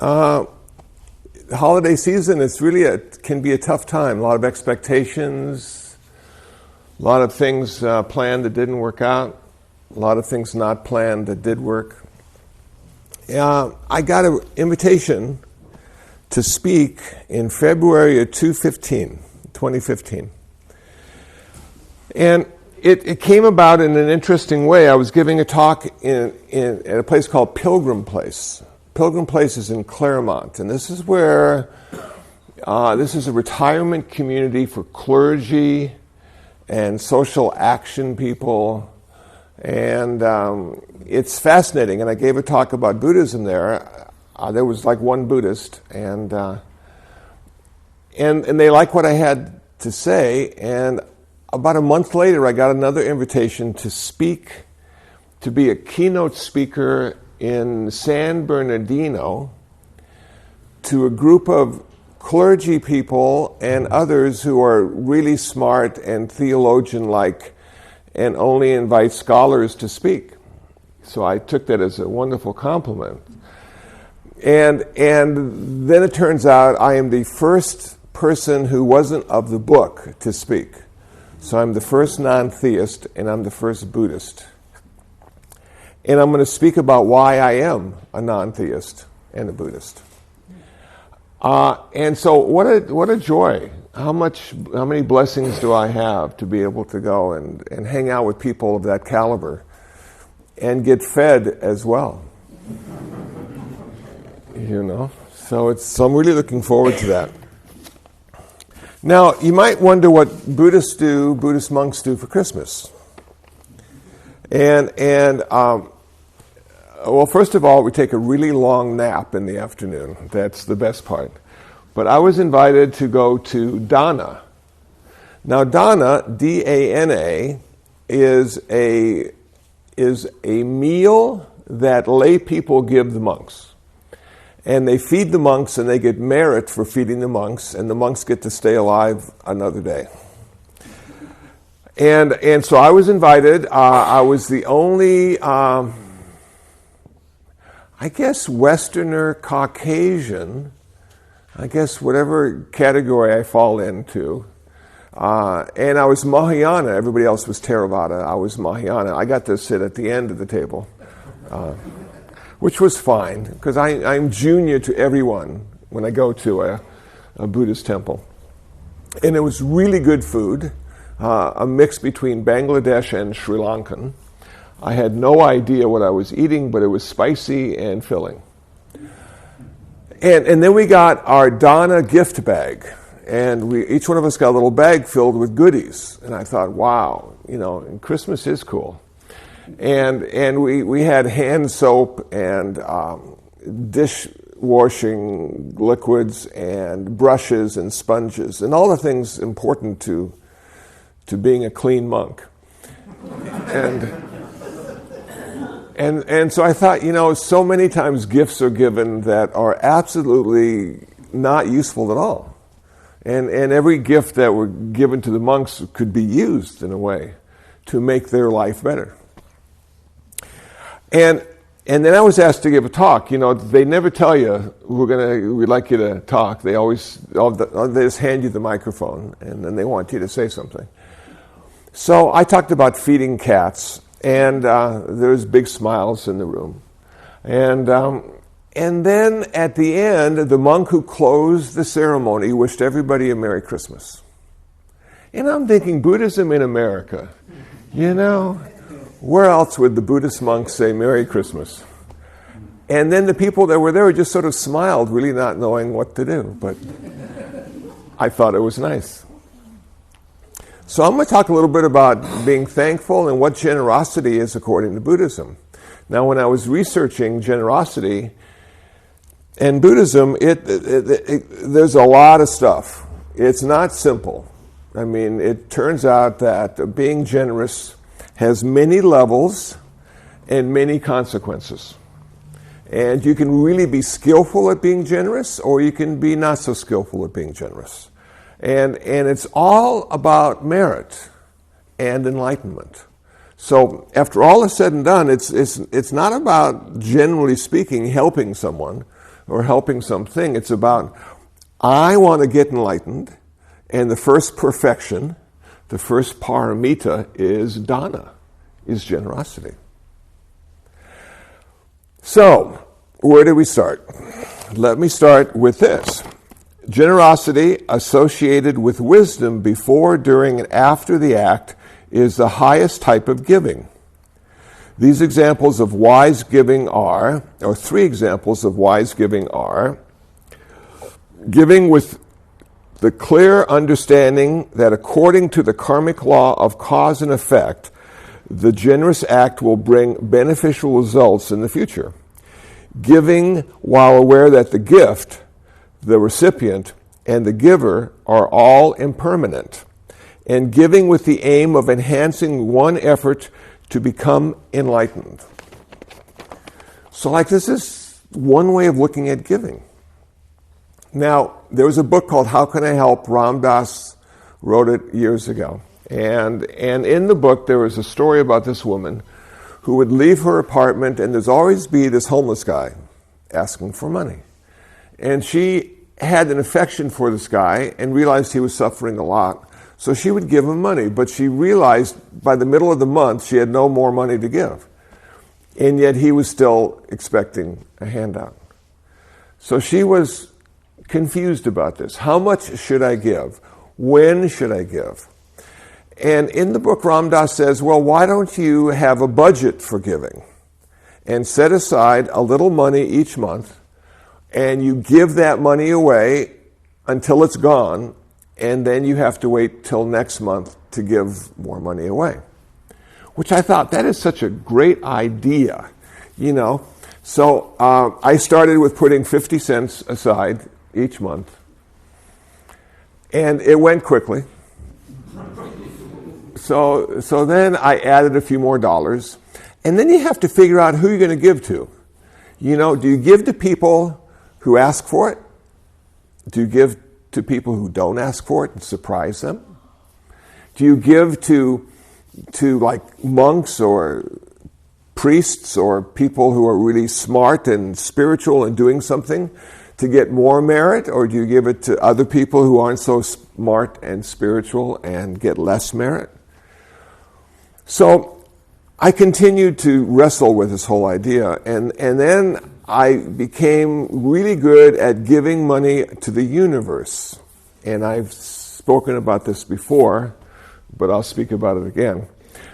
The holiday season, can be a tough time. A lot of expectations, a lot of things planned that didn't work out, a lot of things not planned that did work. I got an invitation to speak in February of 2015. And it came about in an interesting way. I was giving a talk at a place called Pilgrim Place. Pilgrim Place is in Claremont, and this is where this is a retirement community for clergy and social action people, and it's fascinating. And I gave a talk about Buddhism there. There was like one Buddhist, and they liked what I had to say. And about a month later, I got another invitation to be a keynote speaker in San Bernardino to a group of clergy people and others who are really smart and theologian-like and only invite scholars to speak. So I took that as a wonderful compliment. And then it turns out I am the first person who wasn't of the book to speak. So I'm the first non-theist and I'm the first Buddhist. And I'm going to speak about why I am a non-theist and a Buddhist. And so what a joy. How many blessings do I have to be able to go and hang out with people of that caliber and get fed as well. So I'm really looking forward to that. Now, you might wonder what Buddhist monks do for Christmas. Well, first of all, we take a really long nap in the afternoon. That's the best part. But I was invited to go to Dana. Now, Dana, D-A-N-A, is a meal that lay people give the monks. And they feed the monks, and they get merit for feeding the monks, and the monks get to stay alive another day. And so I was invited. I was the only, Westerner, Caucasian, whatever category I fall into. And I was Mahayana. Everybody else was Theravada. I was Mahayana. I got to sit at the end of the table, which was fine, because I'm junior to everyone when I go to a Buddhist temple. And it was really good food, a mix between Bangladesh and Sri Lankan. I had no idea what I was eating, but it was spicy and filling. And then we got our Dana gift bag. And each one of us got a little bag filled with goodies. And I thought, wow, and Christmas is cool. And we had hand soap and dishwashing liquids and brushes and sponges and all the things important to being a clean monk. And so I thought, so many times gifts are given that are absolutely not useful at all. And every gift that were given to the monks could be used in a way to make their life better. And then I was asked to give a talk. They never tell you, we'd like you to talk. They just hand you the microphone, and then they want you to say something. So I talked about feeding cats, and there's big smiles in the room. And then at the end, the monk who closed the ceremony wished everybody a Merry Christmas. And I'm thinking, Buddhism in America, where else would the Buddhist monks say Merry Christmas? And then the people that were there just sort of smiled, really not knowing what to do. But I thought it was nice. So I'm going to talk a little bit about being thankful and what generosity is according to Buddhism. Now, when I was researching generosity and Buddhism, there's a lot of stuff. It's not simple. It turns out that being generous has many levels and many consequences. And you can really be skillful at being generous, or you can be not so skillful at being generous. And it's all about merit and enlightenment. So after all is said and done, it's not about, generally speaking, helping someone, or helping something. It's about, I want to get enlightened, and the first perfection, the first paramita is dana, is generosity. So, where do we start? Let me start with this. Generosity associated with wisdom before, during, and after the act is the highest type of giving. These examples of wise giving are, or three examples of wise giving are, giving with the clear understanding that according to the karmic law of cause and effect, the generous act will bring beneficial results in the future. Giving while aware that the gift, the recipient, and the giver are all impermanent. And giving with the aim of enhancing one effort to become enlightened. So this is one way of looking at giving. Now, there was a book called How Can I Help? Ram Dass wrote it years ago. And in the book, there was a story about this woman who would leave her apartment, and there's always be this homeless guy asking for money. And she had an affection for this guy and realized he was suffering a lot. So she would give him money, but she realized by the middle of the month she had no more money to give. And yet he was still expecting a handout. So she was confused about this. How much should I give? When should I give? And in the book, Ram Dass says, well, why don't you have a budget for giving and set aside a little money each month, and you give that money away until it's gone, and then you have to wait till next month to give more money away. Which I thought, that is such a great idea, So I started with putting 50 cents aside each month. And it went quickly. So then I added a few more dollars. And then you have to figure out who you're going to give to. Do you give to people who ask for it? Do you give to people who don't ask for it and surprise them? Do you give to like monks or priests or people who are really smart and spiritual and doing something to get more merit? Or do you give it to other people who aren't so smart and spiritual and get less merit? So I continued to wrestle with this whole idea, and then I became really good at giving money to the universe. And I've spoken about this before, but I'll speak about it again.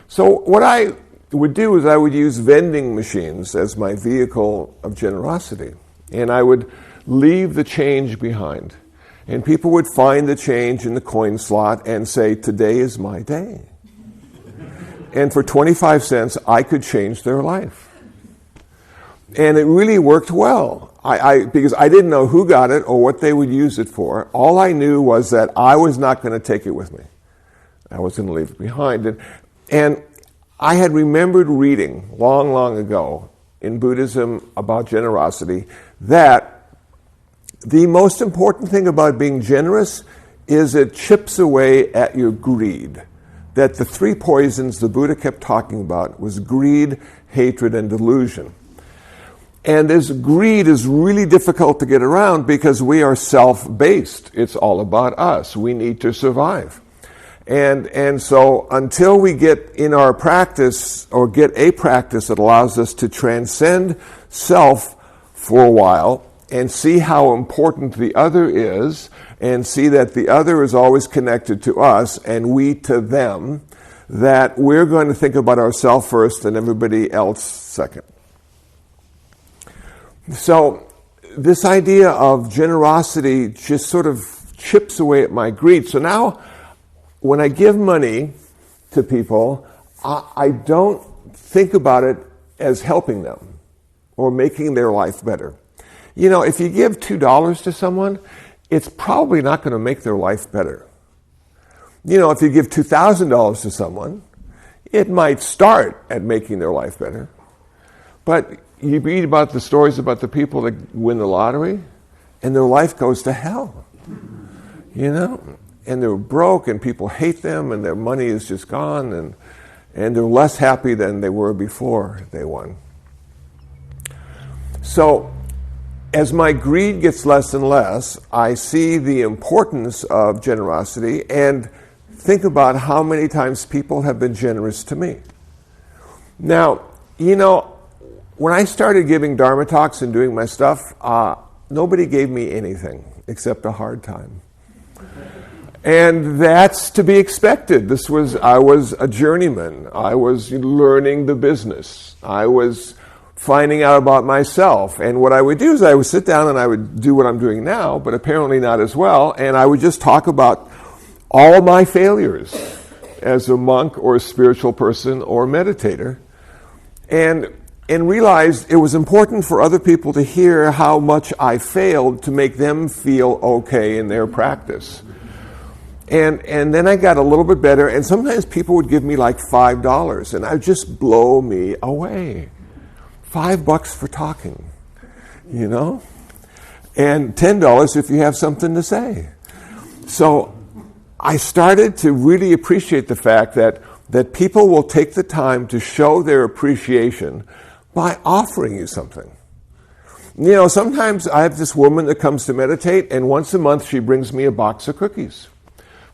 So what I would do is I would use vending machines as my vehicle of generosity. And I would leave the change behind. And people would find the change in the coin slot and say, today is my day. And for 25 cents, I could change their life. And it really worked well. Because I didn't know who got it or what they would use it for. All I knew was that I was not going to take it with me. I was going to leave it behind. And I had remembered reading long, long ago in Buddhism about generosity that the most important thing about being generous is it chips away at your greed. That the three poisons the Buddha kept talking about was greed, hatred, and delusion. And this greed is really difficult to get around because we are self-based. It's all about us. We need to survive. And so until we get in our practice or get a practice that allows us to transcend self for a while and see how important the other is and see that the other is always connected to us and we to them, that we're going to think about ourselves first and everybody else second. So this idea of generosity just sort of chips away at my greed. So now when I give money to people, I don't think about it as helping them or making their life better. If you give $2 to someone, it's probably not going to make their life better. If you give $2,000 to someone, it might start at making their life better. But you read about the stories about the people that win the lottery, and their life goes to hell. And they're broke, and people hate them, and their money is just gone, and they're less happy than they were before they won. So as my greed gets less and less, I see the importance of generosity and think about how many times people have been generous to me. Now, when I started giving Dharma talks and doing my stuff, nobody gave me anything except a hard time. And that's to be expected. I was a journeyman. I was learning the business. I was finding out about myself. And what I would do is I would sit down and I would do what I'm doing now, but apparently not as well, and I would just talk about all my failures as a monk or a spiritual person or meditator, and realized it was important for other people to hear how much I failed to make them feel okay in their practice. And then I got a little bit better, and sometimes people would give me like $5, and it would just blow me away. $5 for talking, and $10 if you have something to say. So I started to really appreciate the fact that people will take the time to show their appreciation by offering you something. Sometimes I have this woman that comes to meditate, and once a month she brings me a box of cookies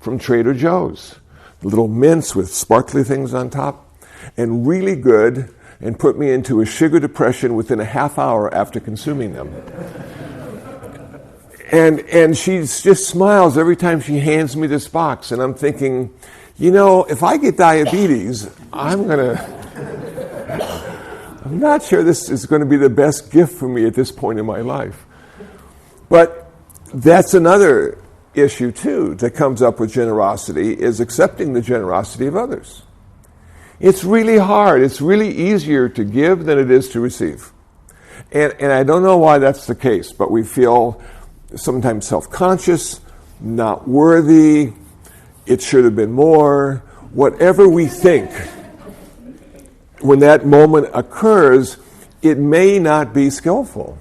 from Trader Joe's, little mints with sparkly things on top, and really good, and put me into a sugar depression within a half hour after consuming them. And she just smiles every time she hands me this box, and I'm thinking, if I get diabetes, I'm not sure this is going to be the best gift for me at this point in my life. But that's another issue too that comes up with generosity, is accepting the generosity of others. It's really hard. It's really easier to give than it is to receive. And I don't know why that's the case, but we feel sometimes self-conscious, not worthy, it should have been more. Whatever we think, when that moment occurs, it may not be skillful.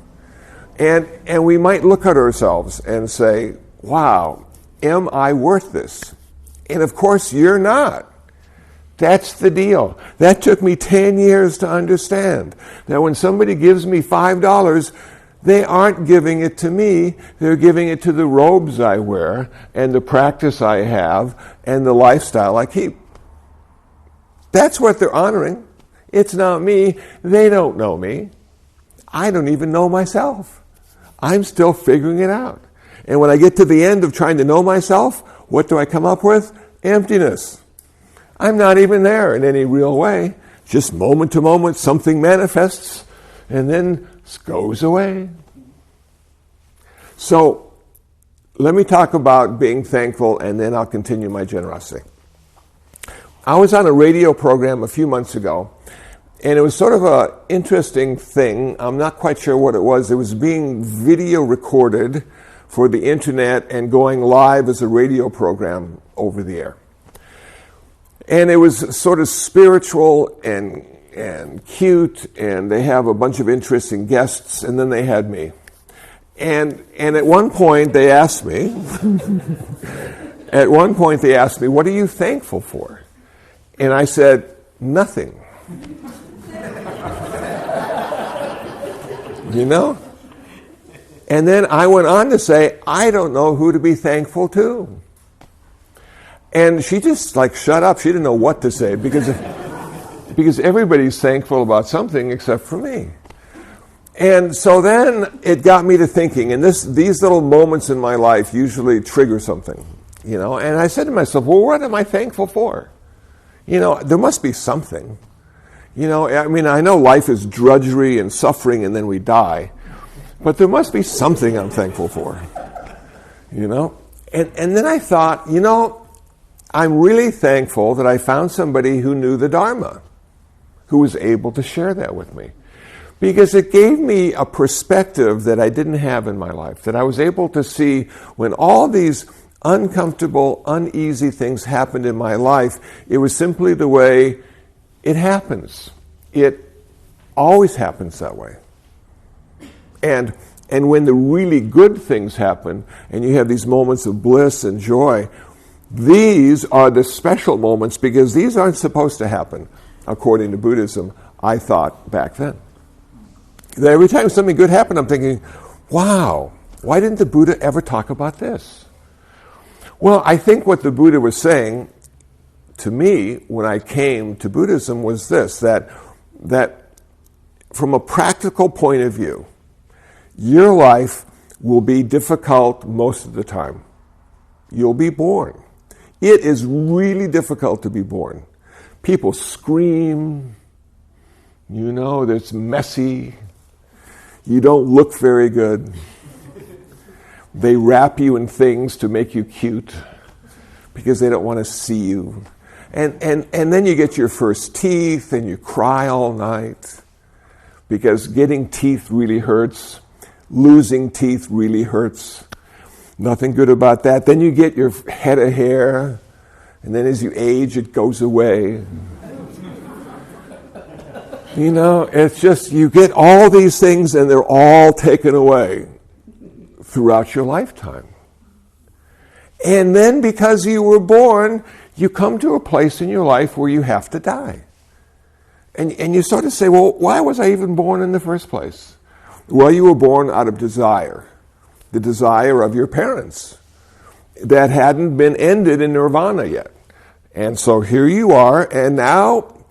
And we might look at ourselves and say, wow, am I worth this? And of course, you're not. That's the deal. That took me 10 years to understand. That when somebody gives me $5, they aren't giving it to me, they're giving it to the robes I wear, and the practice I have, and the lifestyle I keep. That's what they're honoring. It's not me. They don't know me. I don't even know myself. I'm still figuring it out. And when I get to the end of trying to know myself, what do I come up with? Emptiness. I'm not even there in any real way. Just moment to moment, something manifests and then goes away. So, let me talk about being thankful, and then I'll continue my generosity. I was on a radio program a few months ago, and it was sort of an interesting thing. I'm not quite sure what it was. It was being video recorded for the internet and going live as a radio program over the air. And it was sort of spiritual and cute, and they have a bunch of interesting guests, and then they had me. And at one point they asked me, what are you thankful for? And I said, nothing. And then I went on to say, I don't know who to be thankful to. And she just shut up. She didn't know what to say because everybody's thankful about something except for me. And so then it got me to thinking, and these little moments in my life usually trigger something, and I said to myself, well, what am I thankful for? There must be something. I know life is drudgery and suffering and then we die, but there must be something I'm thankful for, And then I thought, I'm really thankful that I found somebody who knew the Dharma, who was able to share that with me. Because it gave me a perspective that I didn't have in my life, that I was able to see when all these uncomfortable, uneasy things happened in my life, it was simply the way it happens. It always happens that way. And when the really good things happen, and you have these moments of bliss and joy, these are the special moments because these aren't supposed to happen, according to Buddhism, I thought back then. That every time something good happened, I'm thinking, wow, why didn't the Buddha ever talk about this? Well, I think what the Buddha was saying to me when I came to Buddhism was this, that from a practical point of view, your life will be difficult most of the time. You'll be born. It is really difficult to be born. People scream, it's messy. You don't look very good. They wrap you in things to make you cute because they don't want to see you. And then you get your first teeth and you cry all night because getting teeth really hurts. Losing teeth really hurts. Nothing good about that. Then you get your head of hair, and then as you age, it goes away. It's just you get all these things and they're all taken away throughout your lifetime. And then because you were born, you come to a place in your life where you have to die. And you sort of say, well, why was I even born in the first place? Well, you were born out of desire, the desire of your parents that hadn't been ended in nirvana yet. And so here you are, and now,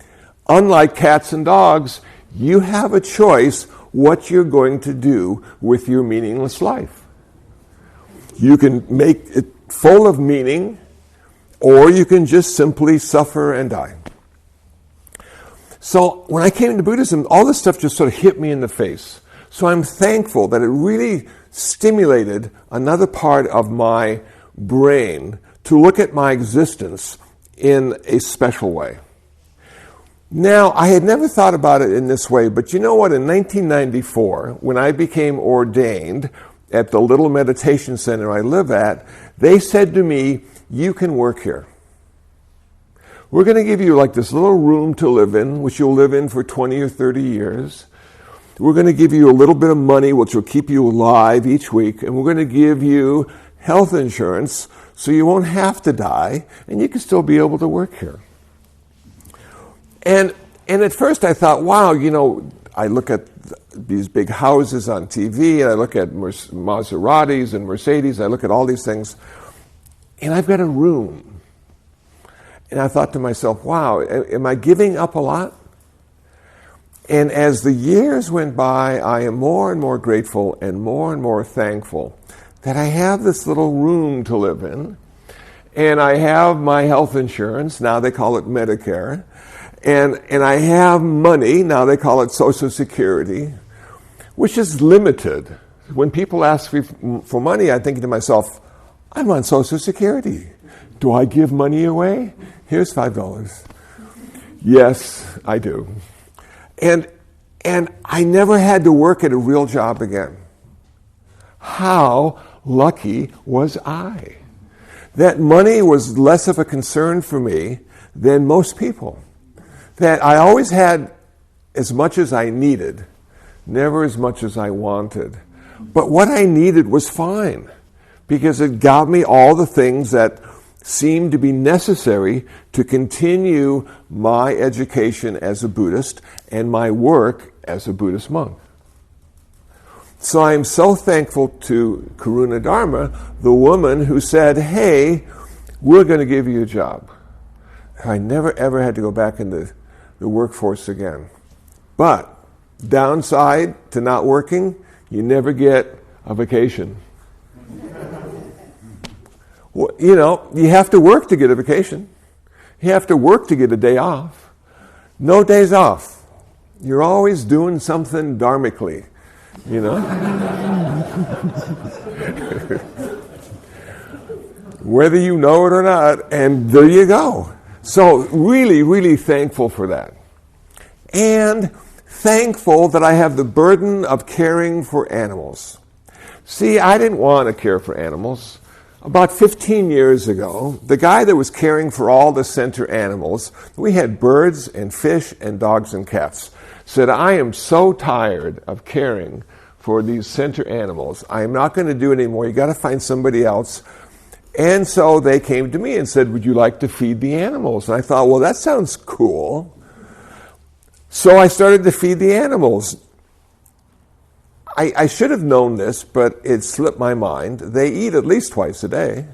unlike cats and dogs, you have a choice what you're going to do with your meaningless life. You can make it full of meaning, or you can just simply suffer and die. So when I came into Buddhism, all this stuff just sort of hit me in the face. So I'm thankful that it really stimulated another part of my brain to look at my existence in a special way. Now, I had never thought about it in this way, but you know what? In 1994, when I became ordained at the little meditation center I live at, they said to me, you can work here. We're going to give you like this little room to live in, which you'll live in for 20 or 30 years. We're going to give you a little bit of money, which will keep you alive each week, and we're going to give you health insurance so you won't have to die, and you can still be able to work here. And at first I thought, wow, I look at these big houses on TV, and I look at Maseratis and Mercedes, I look at all these things, and I've got a room. And I thought to myself, wow, am I giving up a lot? And as the years went by, I am more and more grateful and more thankful that I have this little room to live in, and I have my health insurance, now they call it Medicare, and I have money, now they call it Social Security, which is limited. When people ask me for money, I'm thinking to myself, I'm on Social Security. Do I give money away? Here's $5. Yes, I do. And I never had to work at a real job again. How lucky was I? That money was less of a concern for me than most people. That I always had as much as I needed, never as much as I wanted. But what I needed was fine, because it got me all the things that seemed to be necessary to continue my education as a Buddhist and my work as a Buddhist monk. So I'm so thankful to Karuna Dharma, the woman who said, hey, we're going to give you a job. I never ever had to go back into the workforce again. But downside to not working, you never get a vacation. Well, you have to work to get a vacation. You have to work to get a day off. No days off. You're always doing something dharmically, Whether you know it or not, and there you go. So really, really thankful for that. And thankful that I have the burden of caring for animals. See, I didn't want to care for animals. About 15 years ago, the guy that was caring for all the center animals, we had birds and fish and dogs and cats, said, I am so tired of caring for these center animals. I am not going to do it anymore. You got to find somebody else. And so they came to me and said, would you like to feed the animals? And I thought, well, that sounds cool. So I started to feed the animals. I should have known this, but it slipped my mind. They eat at least twice a day.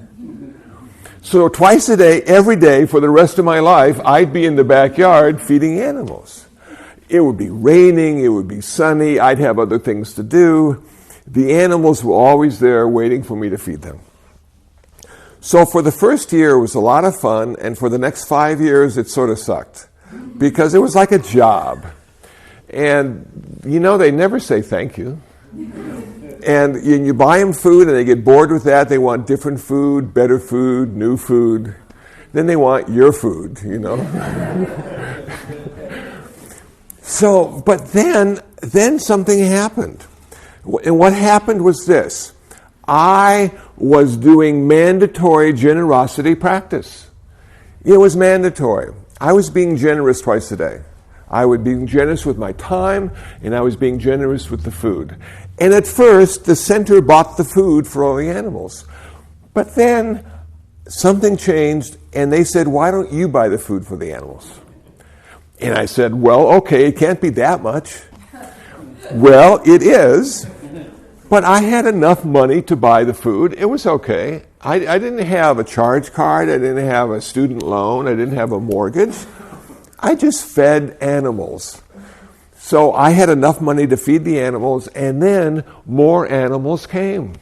So twice a day, every day, for the rest of my life, I'd be in the backyard feeding animals. It would be raining, it would be sunny, I'd have other things to do. The animals were always there waiting for me to feed them. So for the first year, it was a lot of fun, and for the next 5 years, it sort of sucked. Because it was like a job. And, they never say thank you. And you buy them food, and they get bored with that. They want different food, better food, new food. Then they want your food, So, but then something happened. And what happened was this. I was doing mandatory generosity practice. It was mandatory. I was being generous twice a day. I was being generous with my time, and I was being generous with the food. And at first, the center bought the food for all the animals. But then something changed, and they said, why don't you buy the food for the animals? And I said, well, okay, it can't be that much. Well, it is. But I had enough money to buy the food. It was okay. I didn't have a charge card. I didn't have a student loan. I didn't have a mortgage. I just fed animals. So I had enough money to feed the animals, and then more animals came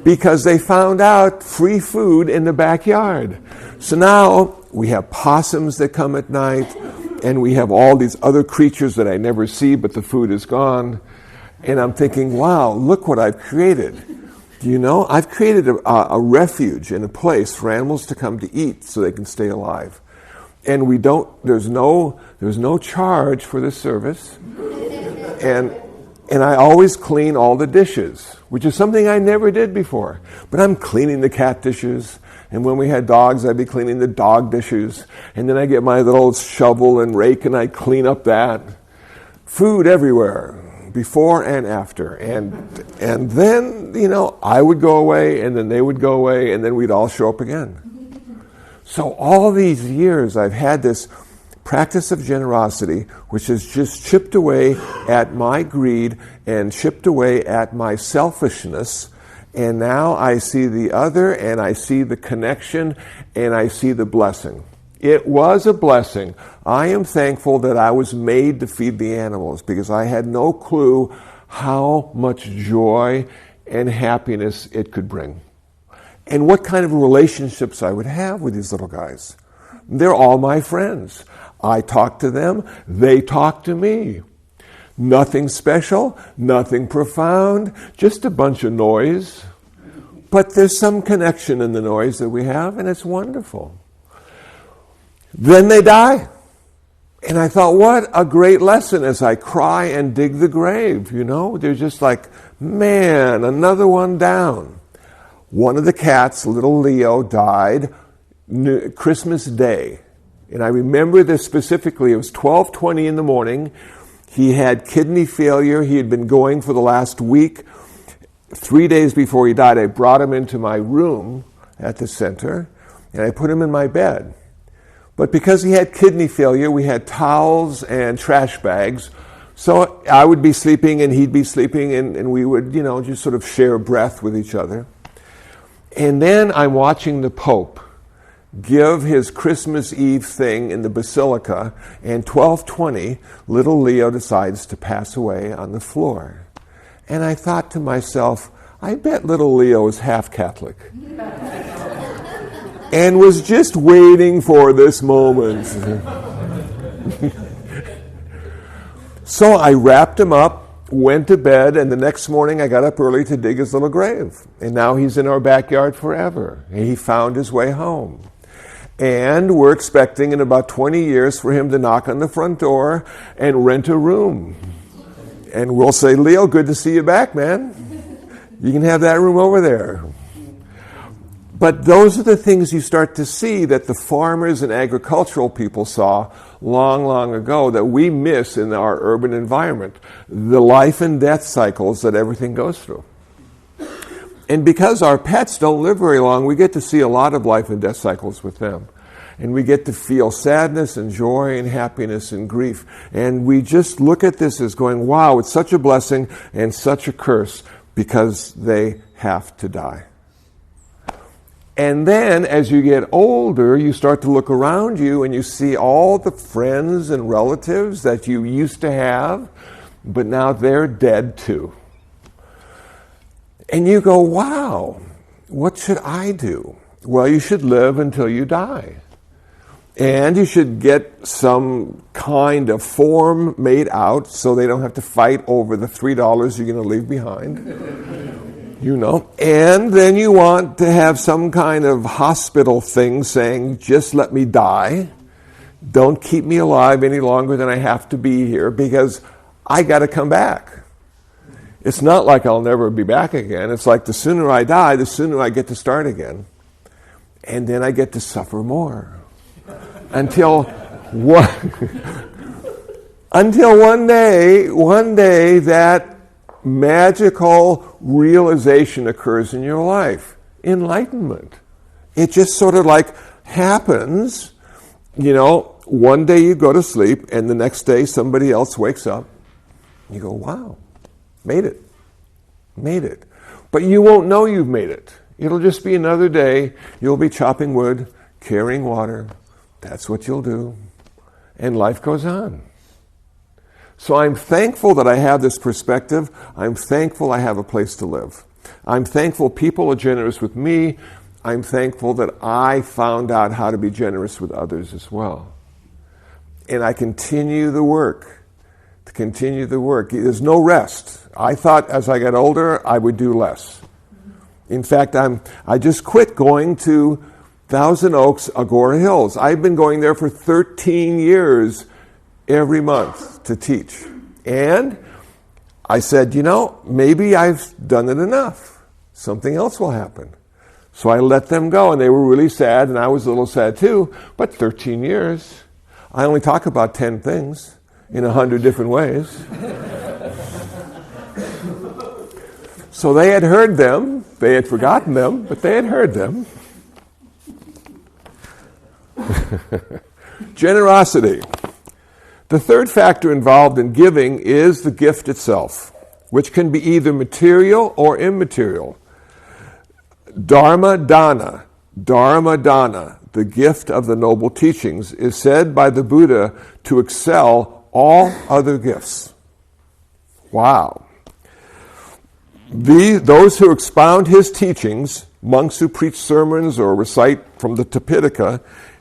because they found out free food in the backyard. So now we have possums that come at night, and we have all these other creatures that I never see, but the food is gone. And I'm thinking, wow, look what I've created. I've created a refuge and a place for animals to come to eat so they can stay alive. And there's no charge for this service. And I always clean all the dishes, which is something I never did before. But I'm cleaning the cat dishes. And when we had dogs, I'd be cleaning the dog dishes. And then I get my little shovel and rake and I clean up that. Food everywhere, before and after. And then, I would go away, and then they would go away, and then we'd all show up again. So all these years, I've had this practice of generosity, which has just chipped away at my greed and chipped away at my selfishness. And now I see the other, and I see the connection, and I see the blessing. It was a blessing. I am thankful that I was made to feed the animals because I had no clue how much joy and happiness it could bring. And what kind of relationships I would have with these little guys. They're all my friends. I talk to them, they talk to me. Nothing special, nothing profound, just a bunch of noise. But there's some connection in the noise that we have, and it's wonderful. Then they die. And I thought, what a great lesson as I cry and dig the grave, They're just like, man, another one down. One of the cats, little Leo, died Christmas Day. And I remember this specifically. It was 12:20 in the morning. He had kidney failure. He had been going for the last week. 3 days before he died, I brought him into my room at the center, and I put him in my bed. But because he had kidney failure, we had towels and trash bags. So I would be sleeping, and he'd be sleeping, and we would, just sort of share breath with each other. And then I'm watching the Pope give his Christmas Eve thing in the Basilica, and 12:20, little Leo decides to pass away on the floor. And I thought to myself, I bet little Leo is half Catholic. And was just waiting for this moment. So I wrapped him up, went to bed, and the next morning I got up early to dig his little grave. And now he's in our backyard forever. And he found his way home. And we're expecting in about 20 years for him to knock on the front door and rent a room. And we'll say, Leo, good to see you back, man. You can have that room over there. But those are the things you start to see that the farmers and agricultural people saw long, long ago that we miss in our urban environment. The life and death cycles that everything goes through. And because our pets don't live very long, we get to see a lot of life and death cycles with them. And we get to feel sadness and joy and happiness and grief. And we just look at this as going, wow, it's such a blessing and such a curse because they have to die. And then as you get older, you start to look around you and you see all the friends and relatives that you used to have, but now they're dead too. And you go, wow, what should I do? Well, you should live until you die. And you should get some kind of form made out so they don't have to fight over the $3 you're going to leave behind. You know. And then you want to have some kind of hospital thing saying, just let me die. Don't keep me alive any longer than I have to be here because I got to come back. It's not like I'll never be back again. It's like the sooner I die, the sooner I get to start again. And then I get to suffer more. Until one day that magical realization occurs in your life. Enlightenment. It just sort of like happens. You know, one day you go to sleep and the next day somebody else wakes up. You go, wow. Made it. But you won't know you've made it. It'll just be another day. You'll be chopping wood, carrying water. That's what you'll do. And life goes on. So I'm thankful that I have this perspective. I'm thankful I have a place to live. I'm thankful people are generous with me. I'm thankful that I found out how to be generous with others as well. And I continue the work. There's no rest. I thought as I got older, I would do less. In fact, I just quit going to Thousand Oaks, Agora Hills. I've been going there for 13 years every month to teach. And I said, maybe I've done it enough. Something else will happen. So I let them go, and they were really sad, and I was a little sad too, but 13 years. I only talk about 10 things. In 100 different ways. So they had heard them, they had forgotten them, but they had heard them. Generosity. The third factor involved in giving is the gift itself, which can be either material or immaterial. Dharma dana, the gift of the noble teachings, is said by the Buddha to excel all other gifts. Wow. Those who expound his teachings, monks who preach sermons or recite from the Tipitaka,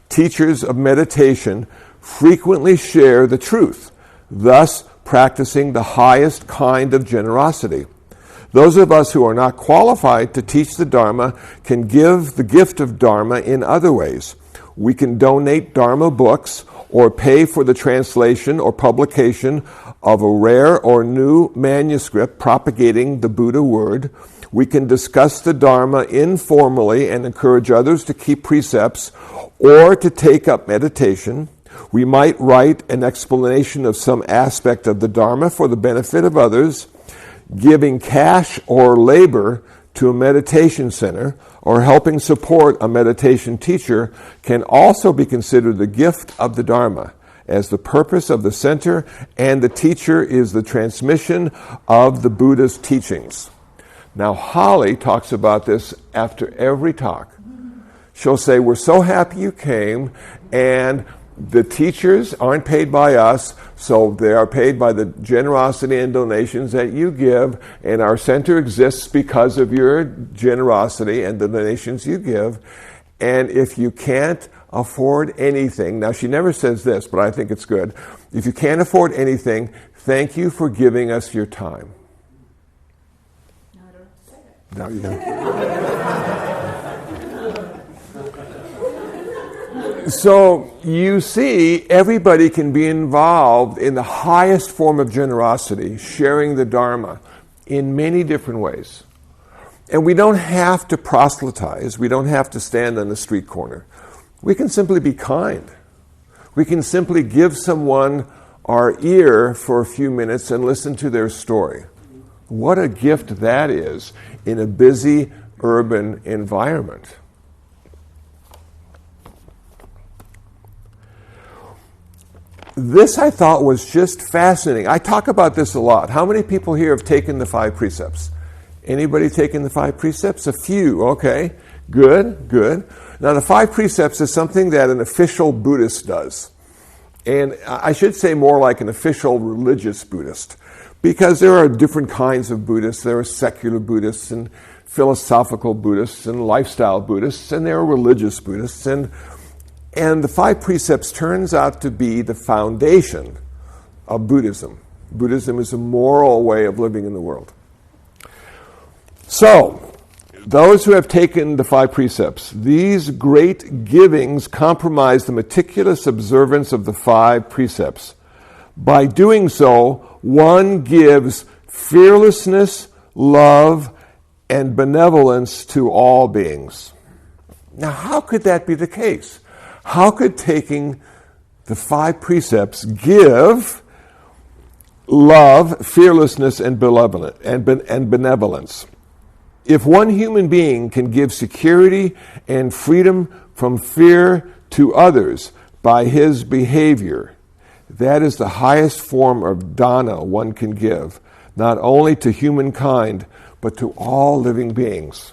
teachers of meditation, frequently share the truth, thus practicing the highest kind of generosity. Those of us who are not qualified to teach the Dharma can give the gift of Dharma in other ways. We can donate Dharma books or pay for the translation or publication of a rare or new manuscript propagating the Buddha word. We can discuss the Dharma informally and encourage others to keep precepts or to take up meditation. We might write an explanation of some aspect of the Dharma for the benefit of others. Giving cash or labor to a meditation center or helping support a meditation teacher can also be considered the gift of the Dharma, as the purpose of the center and the teacher is the transmission of the Buddha's teachings. Now, Holly talks about this after every talk. She'll say, we're so happy you came, and the teachers aren't paid by us, so they are paid by the generosity and donations that you give, and our center exists because of your generosity and the donations you give. And if you can't afford anything, now she never says this, but I think it's good. If you can't afford anything, thank you for giving us your time. No, I don't have to say that. No, you don't. So you see, everybody can be involved in the highest form of generosity, sharing the Dharma in many different ways. And we don't have to proselytize. We don't have to stand on the street corner. We can simply be kind. We can simply give someone our ear for a few minutes and listen to their story. What a gift that is in a busy urban environment. this I thought was just fascinating. I talk about this a lot. How many people here have taken the 5 precepts? Anybody taken the 5 precepts? A few, okay. Good, good. Now the 5 precepts is something that an official Buddhist does. And I should say more like an official religious Buddhist. Because there are different kinds of Buddhists. There are secular Buddhists and philosophical Buddhists and lifestyle Buddhists, and there are religious Buddhists. And the 5 precepts turns out to be the foundation of Buddhism. Buddhism is a moral way of living in the world. So, those who have taken the 5 precepts, these great givings compromise the meticulous observance of the 5 precepts. By doing so, one gives fearlessness, love, and benevolence to all beings. Now, how could that be the case? How could taking the 5 precepts give love, fearlessness, and benevolence? If one human being can give security and freedom from fear to others by his behavior, that is the highest form of dana one can give, not only to humankind, but to all living beings.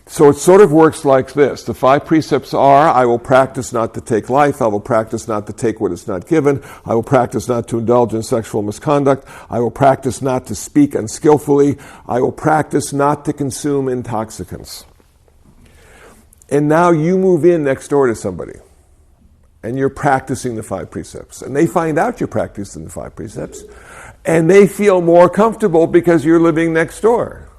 So it sort of works like this. The 5 precepts are, I will practice not to take life. I will practice not to take what is not given. I will practice not to indulge in sexual misconduct. I will practice not to speak unskillfully. I will practice not to consume intoxicants. And now you move in next door to somebody, and you're practicing the 5 precepts. And they find out you're practicing the 5 precepts, and they feel more comfortable because you're living next door.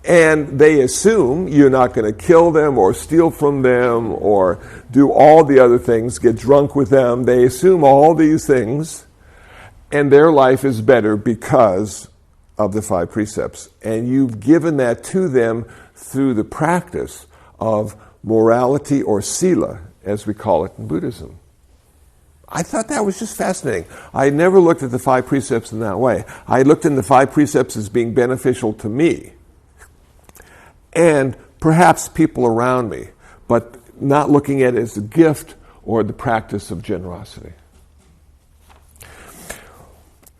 And they assume you're not going to kill them or steal from them or do all the other things, get drunk with them. They assume all these things, and their life is better because of the 5 precepts. And you've given that to them through the practice of morality, or sila, as we call it in Buddhism. I thought that was just fascinating. I never looked at the 5 precepts in that way. I looked at the 5 precepts as being beneficial to me and perhaps people around me, but not looking at it as a gift or the practice of generosity.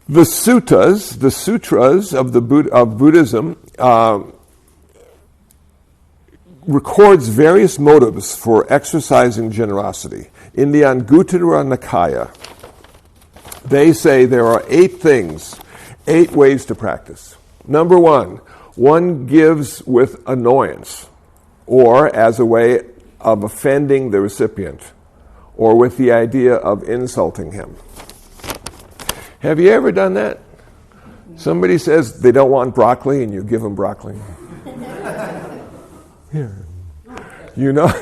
The sutras of Buddhism records various motives for exercising generosity. In the Anguttara Nikaya, they say there are 8 things, 8 ways to practice. Number 1, one gives with annoyance, or as a way of offending the recipient, or with the idea of insulting him. Have you ever done that? Somebody says they don't want broccoli, and you give them broccoli. Here. You know,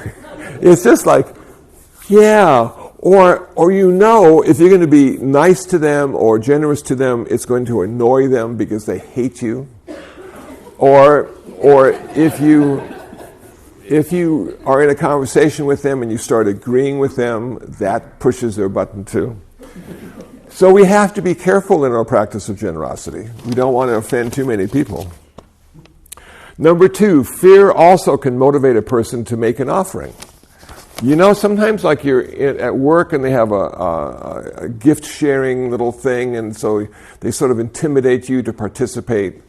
it's just like, yeah. Or you know, if you're going to be nice to them or generous to them, it's going to annoy them because they hate you. Or if you are in a conversation with them and you start agreeing with them, that pushes their button too. So we have to be careful in our practice of generosity. We don't want to offend too many people. Number 2, fear also can motivate a person to make an offering. You know, sometimes like you're at work and they have a gift-sharing little thing, and so they sort of intimidate you to participate.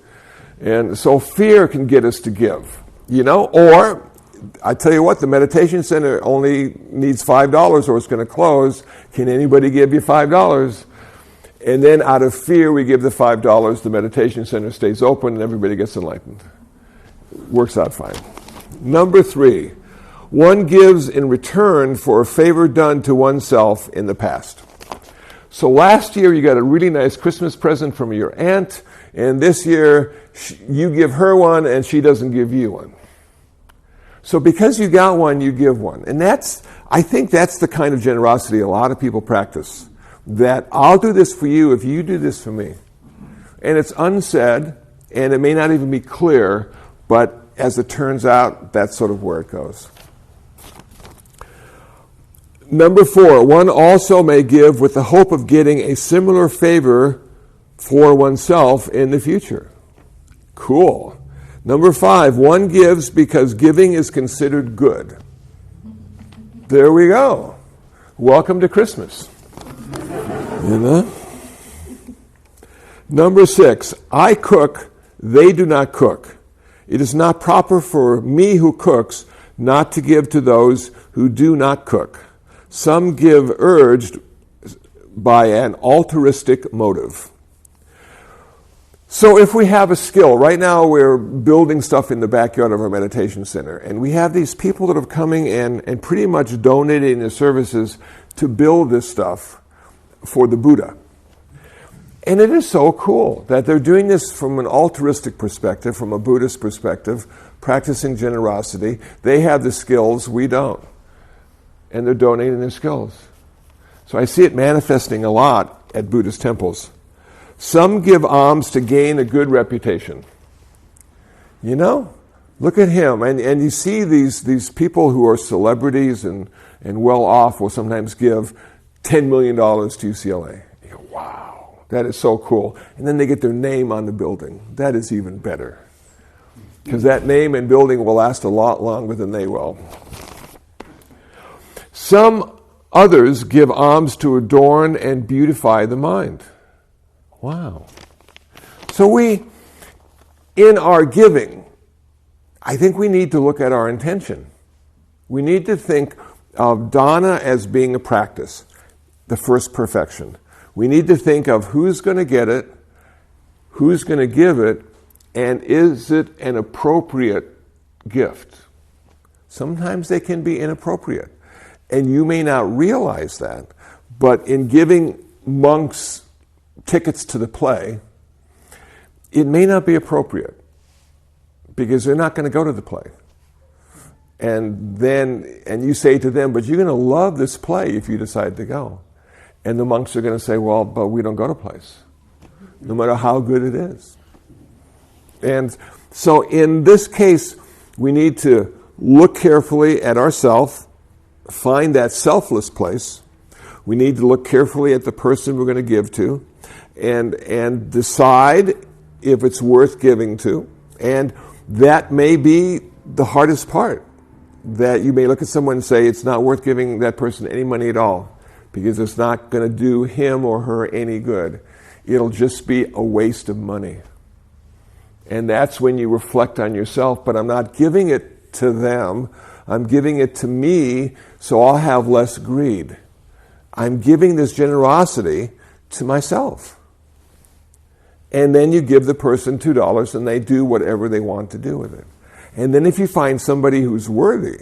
And so fear can get us to give, you know. Or, I tell you what, the meditation center only needs $5 or it's going to close. Can anybody give you $5? And then out of fear, we give the $5. The meditation center stays open and everybody gets enlightened. Works out fine. Number 3, one gives in return for a favor done to oneself in the past. So last year you got a really nice Christmas present from your aunt, and this year you give her one and she doesn't give you one. So because you got one, you give one. And I think that's the kind of generosity a lot of people practice. That I'll do this for you if you do this for me. And it's unsaid, and it may not even be clear, but as it turns out, that's sort of where it goes. Number 4, one also may give with the hope of getting a similar favor for oneself in the future. Cool. Number 5, one gives because giving is considered good. There we go. Welcome to Christmas. You know? Number 6, I cook, they do not cook. It is not proper for me who cooks not to give to those who do not cook. Some give urged by an altruistic motive. So if we have a skill, right now we're building stuff in the backyard of our meditation center, and we have these people that are coming in and pretty much donating their services to build this stuff for the Buddha. And it is so cool that they're doing this from an altruistic perspective, from a Buddhist perspective, practicing generosity. They have the skills, we don't. And they're donating their skills. So I see it manifesting a lot at Buddhist temples. Some give alms to gain a good reputation. You know? Look at him. And you see these people who are celebrities and well off will sometimes give $10 million to UCLA. You go, wow, that is so cool. And then they get their name on the building. That is even better. Because that name and building will last a lot longer than they will. Some others give alms to adorn and beautify the mind. Wow. So we, in our giving, I think we need to look at our intention. We need to think of dana as being a practice, the first perfection. We need to think of who's going to get it, who's going to give it, and is it an appropriate gift? Sometimes they can be inappropriate. And you may not realize that, but in giving monks tickets to the play, it may not be appropriate because they're not going to go to the play. And you say to them, but you're going to love this play if you decide to go. And the monks are going to say, well, but we don't go to plays, no matter how good it is. And so in this case, we need to look carefully at ourselves, find that selfless place. We need to look carefully at the person we're going to give to and decide if it's worth giving to. And that may be the hardest part, that you may look at someone and say it's not worth giving that person any money at all because it's not going to do him or her any good. It'll just be a waste of money. And that's when you reflect on yourself, but I'm not giving it to them. I'm giving it to me so I'll have less greed. I'm giving this generosity to myself. And then you give the person $2 and they do whatever they want to do with it. And then if you find somebody who's worthy,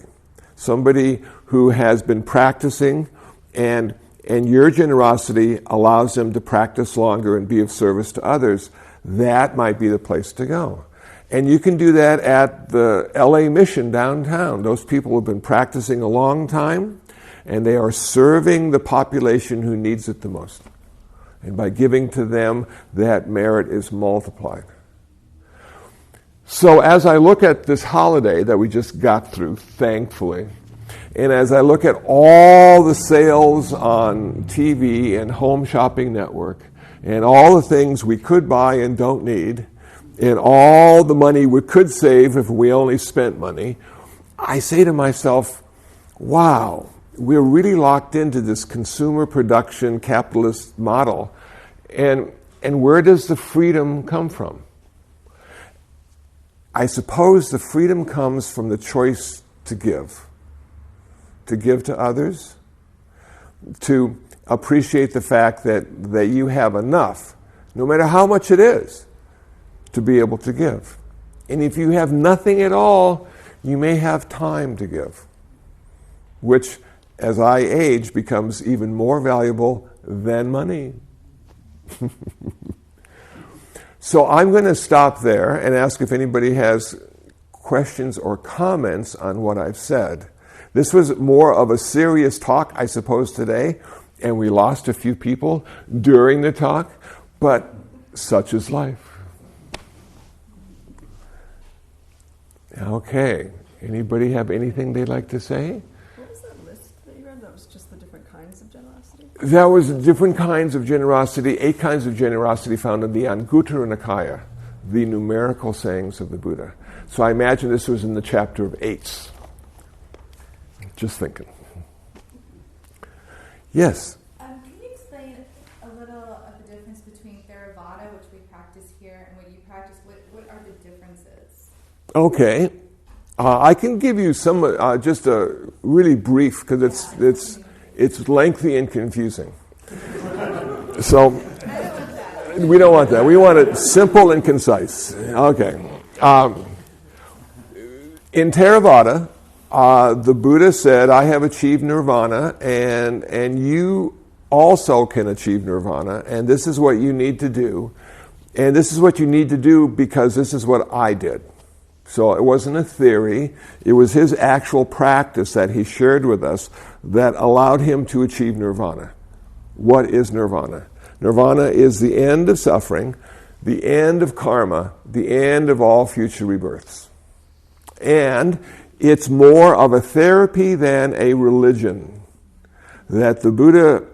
somebody who has been practicing and your generosity allows them to practice longer and be of service to others, that might be the place to go. And you can do that at the LA Mission downtown. Those people have been practicing a long time, and they are serving the population who needs it the most. And by giving to them, that merit is multiplied. So as I look at this holiday that we just got through, thankfully, and as I look at all the sales on TV and Home Shopping Network, and all the things we could buy and don't need, and all the money we could save if we only spent money, I say to myself, wow, we're really locked into this consumer production capitalist model. And where does the freedom come from? I suppose the freedom comes from the choice to give to others, to appreciate the fact that you have enough, no matter how much it is, to be able to give. And if you have nothing at all, you may have time to give, which, as I age, becomes even more valuable than money. So I'm going to stop there and ask if anybody has questions or comments on what I've said. This was more of a serious talk, I suppose, today, and we lost a few people during the talk, but such is life. Okay. Anybody have anything they'd like to say? What was that list that you read? That was just the different kinds of generosity? That was different kinds of generosity, 8 kinds of generosity found in the Anguttara Nikaya, the numerical sayings of the Buddha. So I imagine this was in the chapter of 8s. Just thinking. Yes? Can you explain little of the difference between Theravada, which we practice here, and what you practice? What are the differences? Okay. I can give you some, just a really brief, because it's lengthy and confusing. So we don't want that. We want it simple and concise. Okay. In Theravada, the Buddha said, I have achieved nirvana, and you also can achieve nirvana, and this is what you need to do. And this is what you need to do because this is what I did. So it wasn't a theory. It was his actual practice that he shared with us that allowed him to achieve nirvana. What is nirvana? Nirvana is the end of suffering, the end of karma, the end of all future rebirths. And it's more of a therapy than a religion. That the Buddha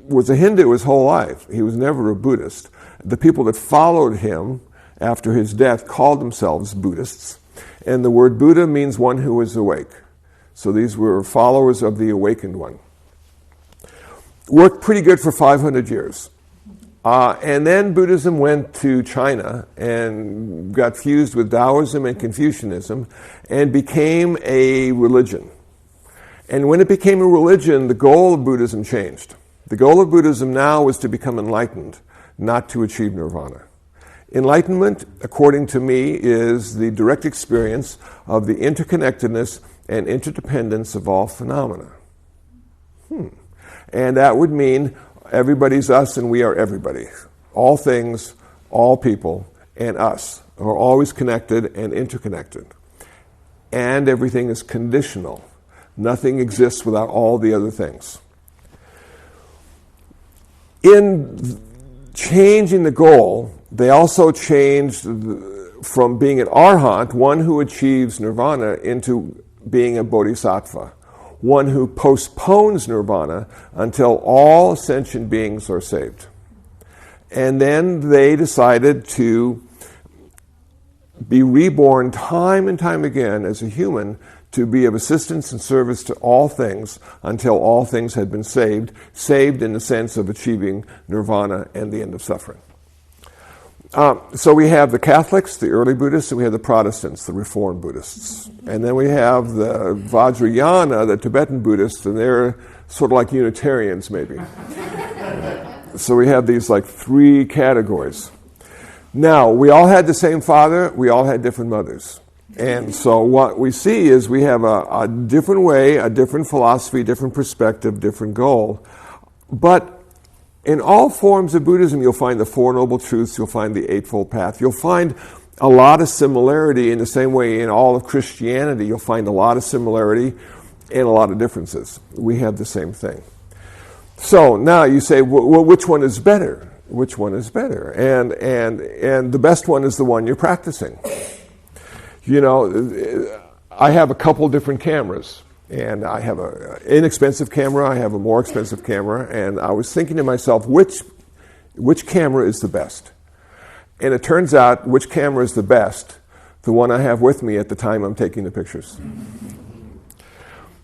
was a Hindu his whole life. He was never a Buddhist. The people that followed him after his death called themselves Buddhists. And the word Buddha means one who is awake. So these were followers of the awakened one. Worked pretty good for 500 years. And then Buddhism went to China and got fused with Taoism and Confucianism and became a religion. And when it became a religion, the goal of Buddhism changed. The goal of Buddhism now was to become enlightened, not to achieve nirvana. Enlightenment, according to me, is the direct experience of the interconnectedness and interdependence of all phenomena. And that would mean everybody's us and we are everybody. All things, all people, and us are always connected and interconnected. And everything is conditional. Nothing exists without all the other things. In changing the goal, they also changed from being an arhat, one who achieves nirvana, into being a bodhisattva, one who postpones nirvana until all sentient beings are saved. And then they decided to be reborn time and time again as a human to be of assistance and service to all things until all things had been saved in the sense of achieving nirvana and the end of suffering. So we have the Catholics, the early Buddhists, and we have the Protestants, the Reformed Buddhists. And then we have the Vajrayana, the Tibetan Buddhists, and they're sort of like Unitarians maybe. So we have these like three categories. Now, we all had the same father, we all had different mothers. And so what we see is we have a different way, a different philosophy, different perspective, different goal. But in all forms of Buddhism, you'll find the Four Noble Truths, you'll find the Eightfold Path. You'll find a lot of similarity in the same way in all of Christianity. You'll find a lot of similarity and a lot of differences. We have the same thing. So now you say, well, which one is better? Which one is better? And the best one is the one you're practicing. You know, I have a couple different cameras. And I have an inexpensive camera, I have a more expensive camera, and I was thinking to myself, which camera is the best? And it turns out, which camera is the best? The one I have with me at the time I'm taking the pictures.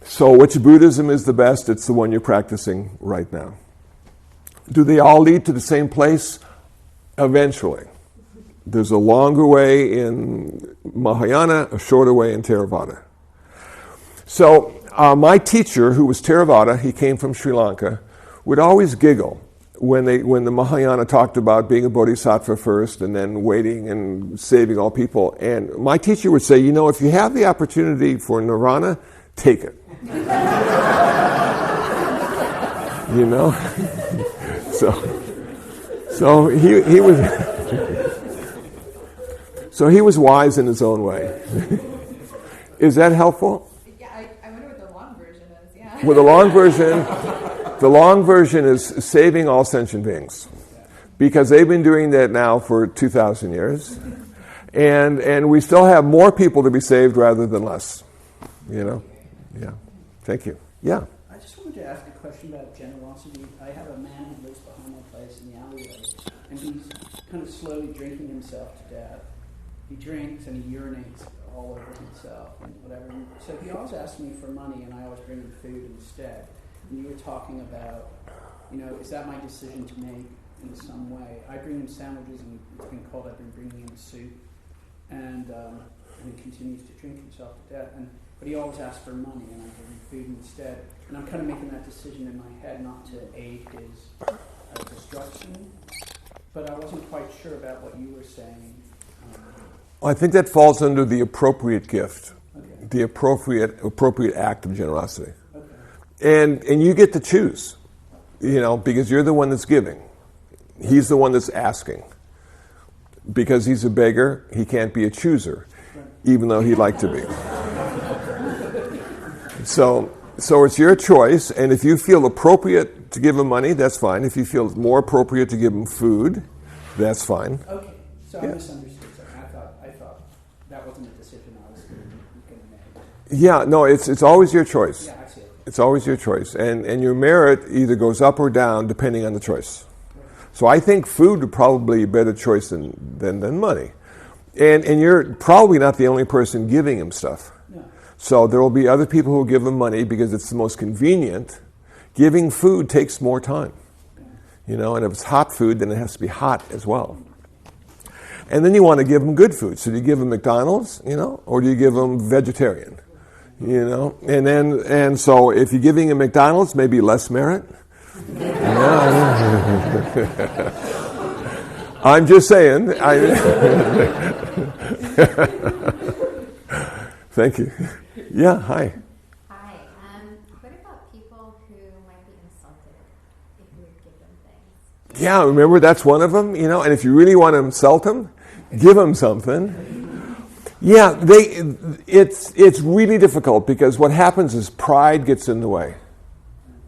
So which Buddhism is the best? It's the one you're practicing right now. Do they all lead to the same place? Eventually. There's a longer way in Mahayana, a shorter way in Theravada. So my teacher, who was Theravada, he came from Sri Lanka, would always giggle when the Mahayana talked about being a bodhisattva first and then waiting and saving all people. And my teacher would say, you know, if you have the opportunity for nirvana, take it. You know? So he was so he was wise in his own way. Is that helpful? I wonder what the long version is, yeah. Well, the long version is saving all sentient beings. Because they've been doing that now for 2,000 years. And we still have more people to be saved rather than less. You know? Yeah. Thank you. Yeah. I just wanted to ask a question about generosity. I have a man who lives behind my place in the alleyway, and he's kind of slowly drinking himself to death. He drinks and he urinates all over himself and whatever. So he always asks me for money, and I always bring him food instead. And you were talking about, you know, is that my decision to make? in some way. I bring him sandwiches, and it's been cold. I've been bringing him soup, and he continues to drink himself to death. But he always asks for money, and I give him food instead. And I'm kind of making that decision in my head not to aid his destruction. But I wasn't quite sure about what you were saying. I think that falls under the appropriate gift, Okay. the appropriate act of generosity. Okay. And you get to choose, because you're the one that's giving. He's the one that's asking. Because he's a beggar, he can't be a chooser, even though he'd like to be. So it's your choice, and if you feel appropriate to give him money, that's fine. If you feel more appropriate to give him food, that's fine. Okay. So Yeah. I misunderstood. Sorry. I thought that wasn't a decision I was going to make. Yeah, no, it's always your choice. Yeah, I see it. It's always your choice. And your merit either goes up or down depending on the choice. So I think food would probably be a better choice than money. And you're probably not the only person giving him stuff. No. So there will be other people who give him money because it's the most convenient. Giving food takes more time. And if it's hot food, then it has to be hot as well. And then you want to give them good food. So do you give them McDonald's, or do you give them vegetarian? And so if you're giving him McDonald's, maybe less merit. I'm just saying. Thank you. Yeah, hi. Hi. What about people who might be insulted if you would give them things? Yeah, remember that's one of them, and if you really want to insult them, give them something. Yeah, it's really difficult because what happens is pride gets in the way.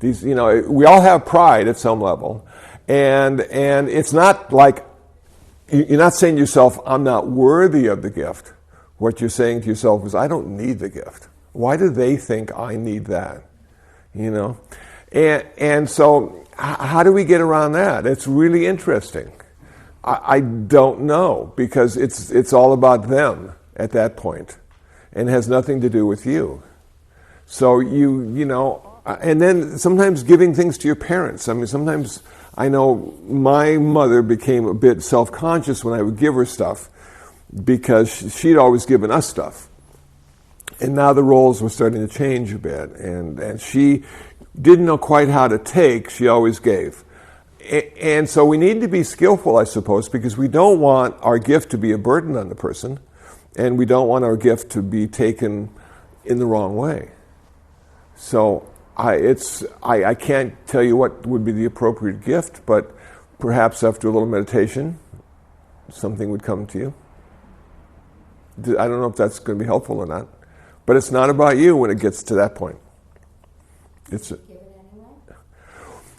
We all have pride at some level, and it's not like you're not saying to yourself, I'm not worthy of the gift. What you're saying to yourself is, I don't need the gift. Why do they think I need that? And so how do we get around that? It's really interesting. I don't know, because it's all about them at that point, and has nothing to do with you. So and then sometimes giving things to your parents. I mean, sometimes I know my mother became a bit self-conscious when I would give her stuff because she'd always given us stuff. And now the roles were starting to change a bit. And she didn't know quite how to take, she always gave. And so we need to be skillful, I suppose, because we don't want our gift to be a burden on the person, and we don't want our gift to be taken in the wrong way. So I can't tell you what would be the appropriate gift, but perhaps after a little meditation, something would come to you. I don't know if that's going to be helpful or not, but it's not about you when it gets to that point. Give it anyway?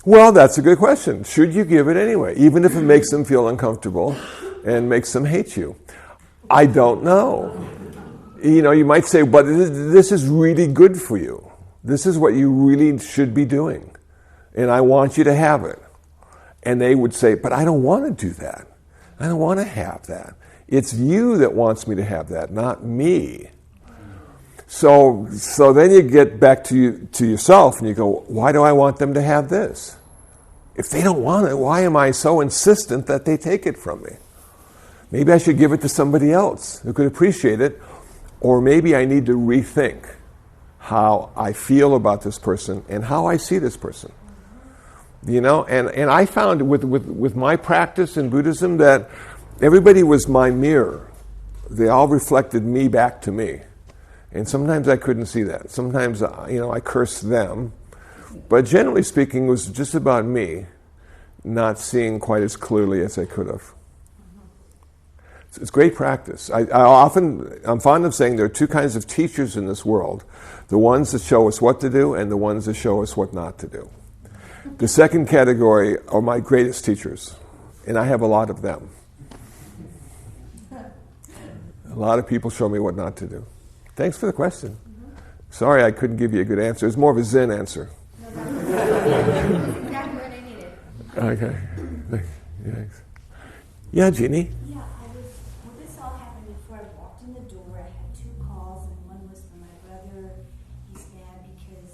Well, that's a good question. Should you give it anyway, even if it makes them feel uncomfortable and makes them hate you? I don't know. You might say, but this is really good for you. This is what you really should be doing, and I want you to have it. And they would say, but I don't want to do that. I don't want to have that. It's you that wants me to have that, not me. So then you get back to yourself and you go, why do I want them to have this? If they don't want it, why am I so insistent that they take it from me? Maybe I should give it to somebody else who could appreciate it, or maybe I need to rethink how I feel about this person and how I see this person. And I found with my practice in Buddhism that everybody was my mirror. They all reflected me back to me. And sometimes I couldn't see that. Sometimes, I cursed them. But generally speaking, it was just about me not seeing quite as clearly as I could have. It's great practice. I'm fond of saying there are two kinds of teachers in this world. The ones that show us what to do and the ones that show us what not to do. The second category are my greatest teachers, and I have a lot of them. A lot of people show me what not to do. Thanks for the question. Sorry I couldn't give you a good answer. It's more of a Zen answer. No, that's exactly what I needed. Okay. Thanks. Yeah, Jeannie? Yeah, well, this all happened before I walked in the door. I had 2 calls, and one was from my brother. He's mad because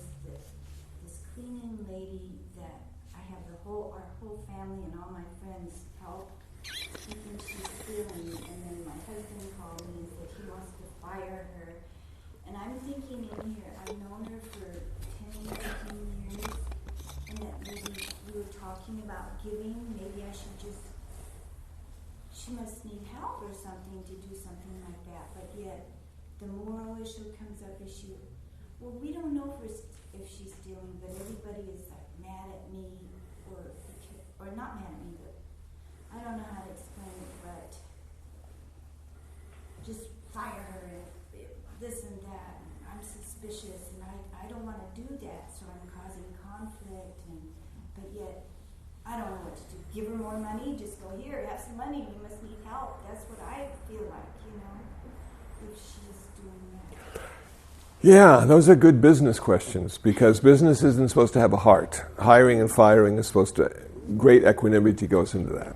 this cleaning lady that I have our whole family and all my friends giving. Maybe I should just, she must need help or something to do something like that. But yet, the moral issue comes up, well, we don't know if she's stealing, but everybody is like mad at me, or not mad at me, but I don't know how to explain it, but just fire her and this and that. And I'm suspicious, and I don't want to do that, so I'm causing conflict. But yet, I don't know what to do. Give her more money. Just go here. Have some money. You must need help. That's what I feel like, if she's doing that. Yeah, those are good business questions, because business isn't supposed to have a heart. Hiring and firing is supposed to, great equanimity goes into that.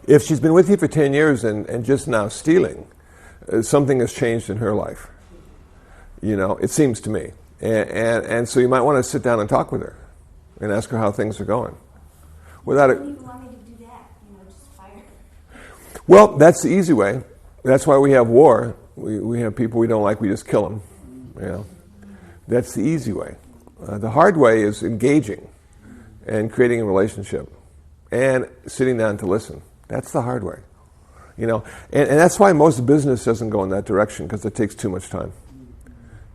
If she's been with you for 10 years and just now stealing, something has changed in her life. It seems to me. And so you might want to sit down and talk with her and ask her how things are going. I don't even want me to do that, just fire her. Well, that's the easy way. That's why we have war. We have people we don't like, we just kill them. That's the easy way. The hard way is engaging and creating a relationship and sitting down to listen. That's the hard way. And that's why most business doesn't go in that direction, because it takes too much time.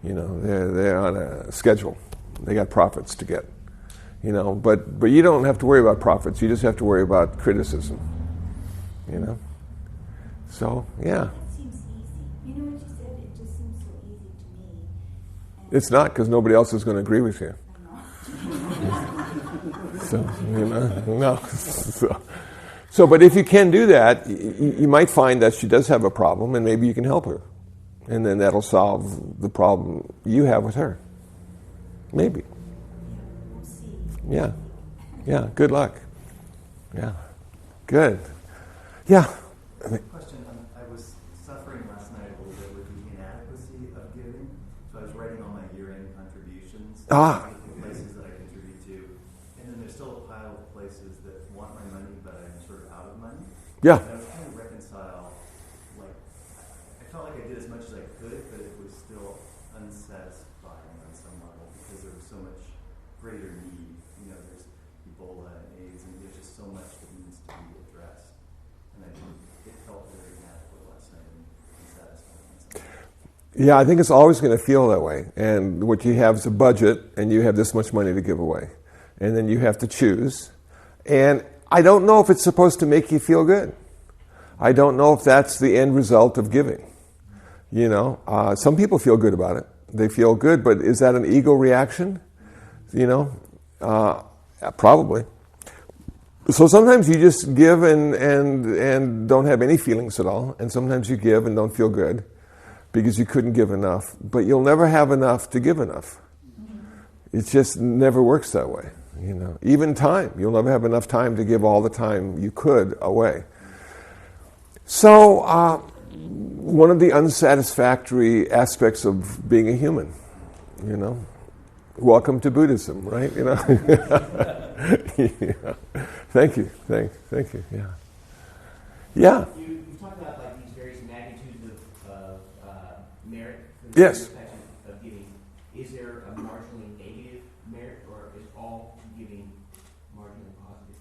They're on a schedule. They got profits to get. But you don't have to worry about profits. You just have to worry about criticism. So, yeah. That seems easy. You know what you said? It just seems so easy to me. It's not, because nobody else is going to agree with you. So, no. So, but if you can do that, you might find that she does have a problem, and maybe you can help her. And then that'll solve the problem you have with her. Maybe. We'll see. Yeah. Yeah, good luck. Yeah. Good. Yeah. Question. I was suffering last night a little bit with the inadequacy of giving. So I was writing all my year-end contributions. The places that I contribute to. And then there's still a pile of places that want my money, but I'm sort of out of money. Yeah. And I was trying to reconcile, I felt like I did as much as I could, but it was still unsatisfying on some level, because there was so much greater need. There's Ebola and AIDS, and there's just so much that needs to be addressed. And it felt very inadequate last night and unsatisfying. Yeah, I think it's always going to feel that way. And what you have is a budget, and you have this much money to give away. And then you have to choose. And I don't know if it's supposed to make you feel good. I don't know if that's the end result of giving. Some people feel good about it. They feel good, but is that an ego reaction? Probably. So sometimes you just give and don't have any feelings at all, and sometimes you give and don't feel good because you couldn't give enough. But you'll never have enough to give enough. It just never works that way. Even time, you'll never have enough time to give all the time you could away. So one of the unsatisfactory aspects of being a human, welcome to Buddhism, right? Yeah. Thank you. Thank you. Yeah. Yeah. You talked about these various magnitudes of merit for the Yes. types of giving. Is there a marginally negative merit, or is all giving marginally positive?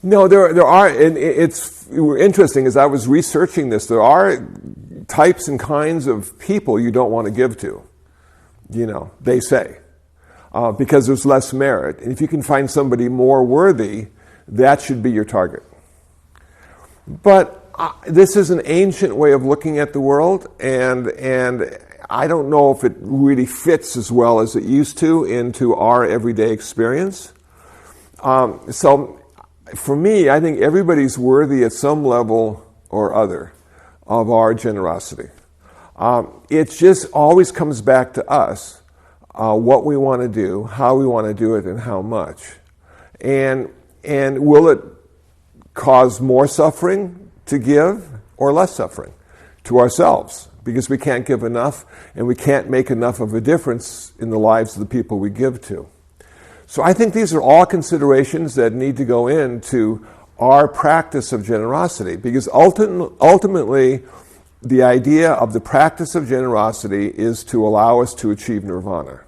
No, there are, and it's interesting. As I was researching this, there are types and kinds of people you don't want to give to. They say. Because there's less merit. And if you can find somebody more worthy, that should be your target. But this is an ancient way of looking at the world, and I don't know if it really fits as well as it used to into our everyday experience. So for me, I think everybody's worthy at some level or other of our generosity. It just always comes back to us. What we want to do, how we want to do it, and how much. And will it cause more suffering to give or less suffering to ourselves? Because we can't give enough, and we can't make enough of a difference in the lives of the people we give to. So I think these are all considerations that need to go into our practice of generosity, because ultimately the idea of the practice of generosity is to allow us to achieve nirvana.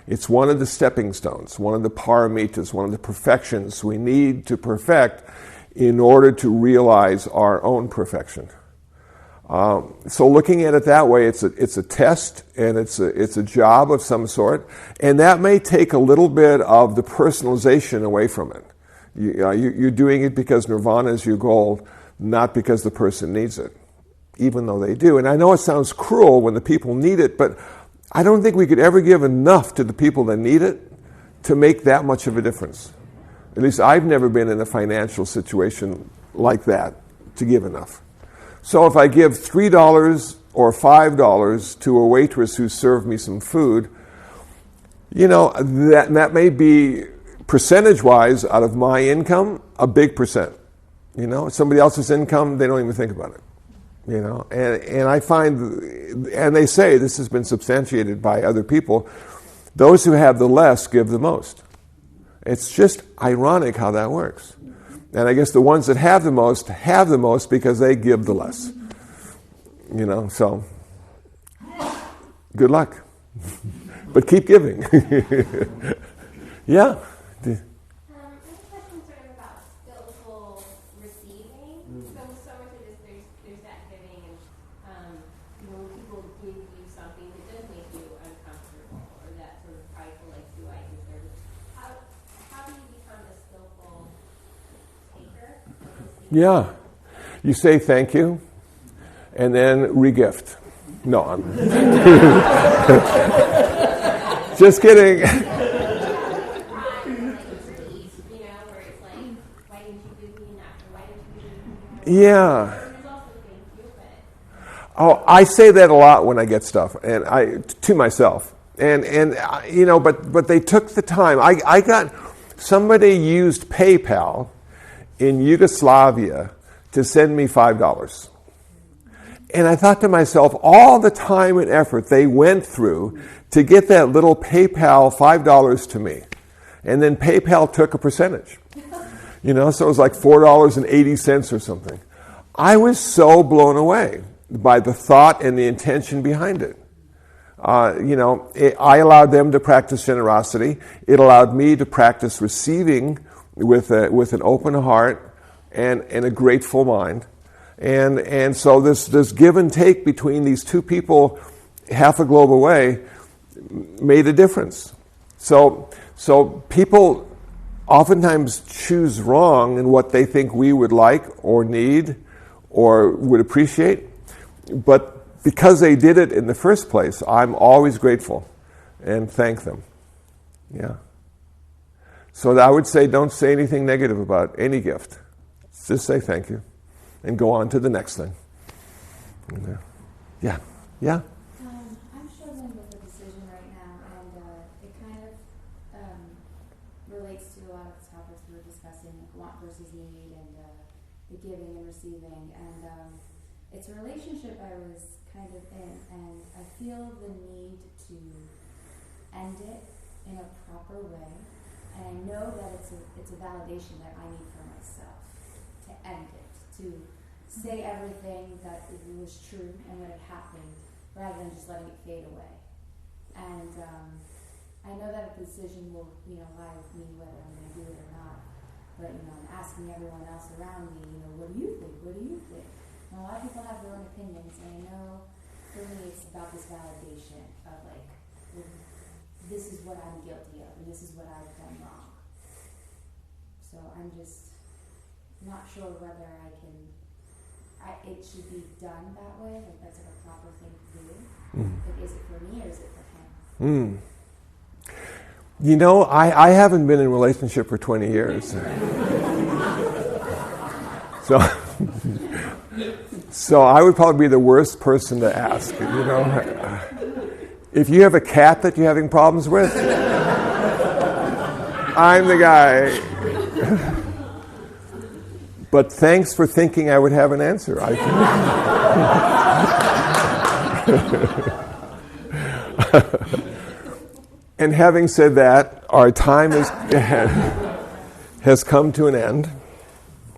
It's one of the stepping stones, one of the paramitas, one of the perfections we need to perfect in order to realize our own perfection. So looking at it that way, it's a test, and it's a job of some sort, and that may take a little bit of the personalization away from it. You're doing it because nirvana is your goal, not because the person needs it, even though they do. And I know it sounds cruel when the people need it, but I don't think we could ever give enough to the people that need it to make that much of a difference. At least I've never been in a financial situation like that to give enough. So if I give $3 or $5 to a waitress who served me some food, that may be percentage-wise out of my income a big percent. Somebody else's income, they don't even think about it. And I find, and they say this has been substantiated by other people, those who have the less give the most. It's just ironic how that works. And I guess the ones that have the most because they give the less. So good luck. But keep giving. Yeah. I have a question sort of about skillful receiving. So much of this, there's that giving, and when people give you something that does make you uncomfortable, or that sort of prideful, like, do I deserve it? How do you become a skillful taker of receiving? Yeah. You say thank you, and then regift. No, I'm just kidding. Yeah. Oh, I say that a lot when I get stuff, and to myself, but they took the time. I got somebody used PayPal in Yugoslavia to send me $5, and I thought to myself, all the time and effort they went through to get that little PayPal $5 to me, and then PayPal took a percentage. So it was like $4.80 or something. I was so blown away by the thought and the intention behind it. I allowed them to practice generosity. It allowed me to practice receiving with an open heart and a grateful mind. And so this give and take between these two people half a globe away made a difference. So people oftentimes choose wrong in what they think we would like or need or would appreciate. But because they did it in the first place, I'm always grateful and thank them. Yeah. So I would say don't say anything negative about any gift. Just say thank you and go on to the next thing. Yeah. Yeah. I'm struggling with a decision right now, and it kind of relates to a lot of the topics we were discussing, like want versus need, and the giving and receiving. And it's a relationship I was kind of in, and I feel the need to end it in a proper way. And I know that it's a validation that I need for myself to end it, to say everything that was true and when it happened, rather than just letting it fade away. And I know that a decision will, lie with me whether I'm going to do it or not. But I'm asking everyone else around me, what do you think? What do you think? And a lot of people have their own opinions, and I know for me it's about this validation of like, this is what I'm guilty of, and this is what I've done wrong. So I'm just not sure whether it should be done that way, like that's like a proper thing to do. Like, is it for me or is it for him? I haven't been in a relationship for 20 years. So I would probably be the worst person to ask, If you have a cat that you're having problems with, I'm the guy. But thanks for thinking I would have an answer. And having said that, our time has come to an end.